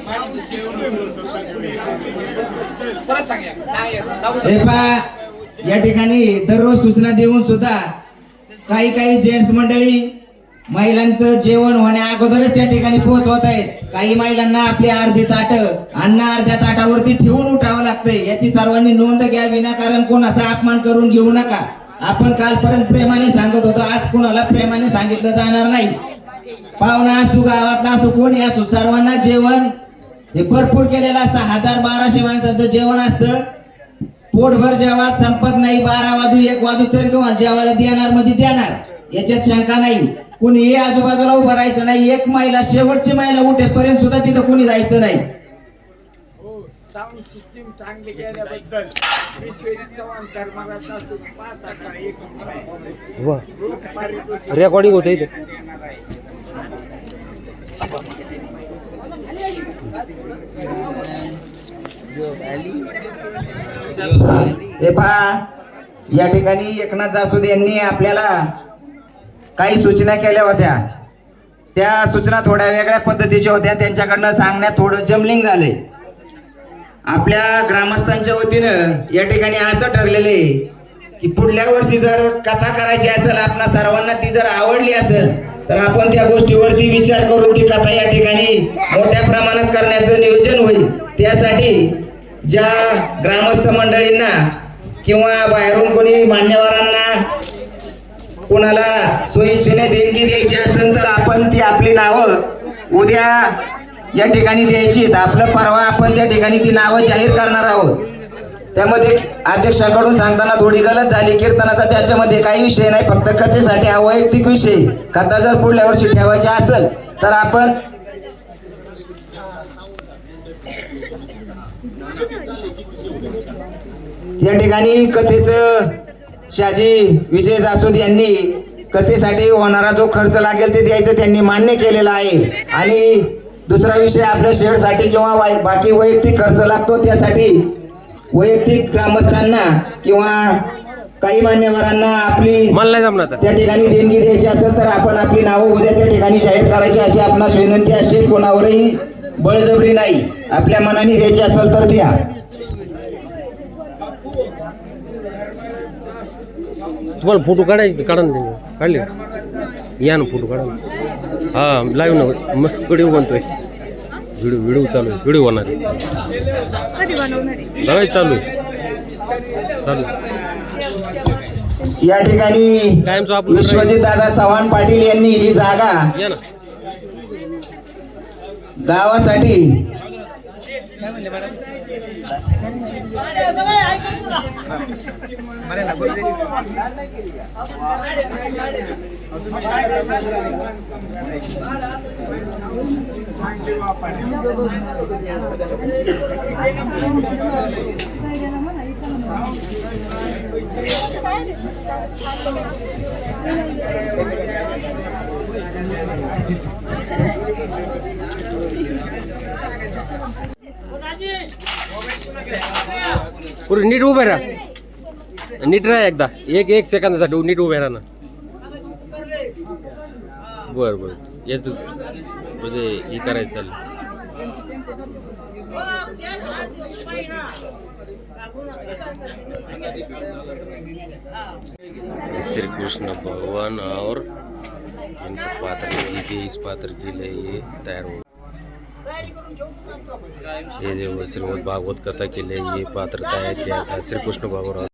हे पहा, या ठिकाणी दररोज सूचना देऊन सुद्धा काही काही जेंट्स मंडळी महिलांचं जेवण होण्या अगोदरच त्या ठिकाणी पोहोचवत आहेत. काही महिलांना आपली अर्धी ताट अन्न अर्ध्या ताटावरती ठेवून उठावं लागतंय. याची सर्वांनी नोंद घ्या. विनाकारण कोणाचा अपमान करून घेऊ नका. आपण कालपर्यंत प्रेमाने सांगत होतो, आज कोणाला प्रेमाने सांगितलं जाणार नाही. पाहुणा असू, गावातला असू, कोणी असू, सर्वांना जेवण हे भरपूर केलेलं असतं. 1000-1200 माणसाचं जेवण असतं. पोटभर जेव्हा संपत नाही, 12 वाजू 1 वाजू तरी तुम्हाला जेवायला देणार म्हणजे देणार, याच्यात शंका नाही. कुणी आजूबाजूला उभं राहायचं नाही. एक महिला, शेवटची महिला उठेपर्यंत सुद्धा तिथं कुणी जायचं नाही. साऊंड सिस्टीम चांगली केल्याबद्दल रेकॉर्डिंग होते इथे. हे पहा, या ठिकाणी एकनाथ जासुदे यांनी आपल्याला काही सूचना केल्या होत्या. त्या सूचना थोड्या वेगळ्या पद्धतीच्या होत्या. त्यांच्याकडनं सांगण्यात थोडं जमलिंग झालंय. आपल्या ग्रामस्थांच्या वतीनं या ठिकाणी असं ठरलेलं आहे की पुढल्या वर्षी जर कथा करायची असेल, आपणा सर्वांना ती जर आवडली असेल तर आपण त्या गोष्टीवरती विचार करून ती कथा या ठिकाणी मोठ्या प्रमाणात करण्याचं नियोजन होईल. त्यासाठी ज्या ग्रामस्थ मंडळींना किंवा बाहेरून कोणी मान्यवरांना कोणाला स्वइच्छेने देणगी द्यायची असेल तर आपण ती आपली नावं उद्या या ठिकाणी द्यायची. आपलं परवा आपण त्या ठिकाणी ती नावं जाहीर करणार आहोत. त्यामध्ये अध्यक्षाकडून सांगताना थोडी गलत झाली. कीर्तनाचा त्याच्यामध्ये काही विषय नाही, फक्त कथेसाठी हा वैयक्तिक विषय. कथा जर पुढल्या वर्षी ठेवायची असेल तर आपण या ठिकाणी कथेचं शहाजी विजय जासुदे यांनी कथेसाठी होणारा जो खर्च लागेल ते द्यायचं त्यांनी मान्य केलेला आहे. आणि दुसरा विषय, आपल्या शेडसाठी किंवा बाकी वैयक्तिक खर्च लागतो त्यासाठी वैयक्तिक ग्रामस्थांना किंवा काही मान्यवरांना आपली त्या ठिकाणी देणगी द्यायची असेल तर आपण आपली नावं उद्या त्या ठिकाणी जाहीर करायची अशी आपणास विनंती असेल. कोणावरही बळजबरी नाही, आपल्या मनाने द्यायची असेल तर द्या. तुम्हाला फोटो काढायचे, काढा ना. काढले या ना, फोटो काढा ना. हा, लाईव्ह ना, मग व्हिडिओ बनतोय. व्हिडिओ चालू आहे. व्हिडिओ होणार आहे. बघायचं चालू आहे. चालू या ठिकाणी विश्वजित दादा चव्हाण पाटील यांनी ही जागा या ना गावासाठी पुढे नीट उभे राहा. नीट राहा एकदा. एक सेकंदासाठी नीट उभे राहा ना. बरं बरं, याच म्हणजे हे करायचं चालेल. श्री कृष्ण भगवान और जिनका पात्र कीजिए, इस पात्र के लिए ये तैयार हो. ये देखो श्रीमद् भागवत कथा के लिए ये पात्र तैयार किया था श्री कृष्ण भगवान.